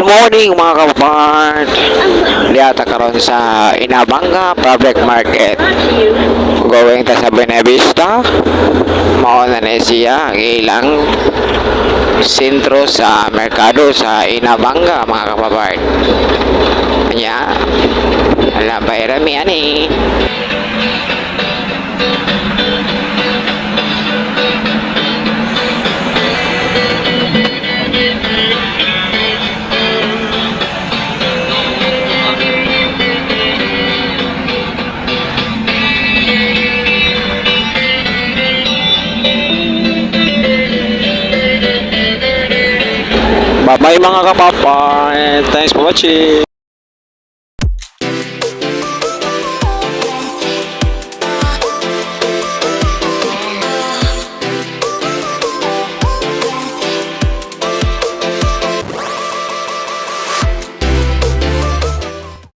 Good morning mga kapapart. Liyata karon sa Inabanga Public Market. Going ta sa Benavista. Mao na siya ang ilang sentro sa merkado sa Inabanga mga kapapart. Kanya ala bayrami ani. Bye-bye mga kapapart. Thanks for watching.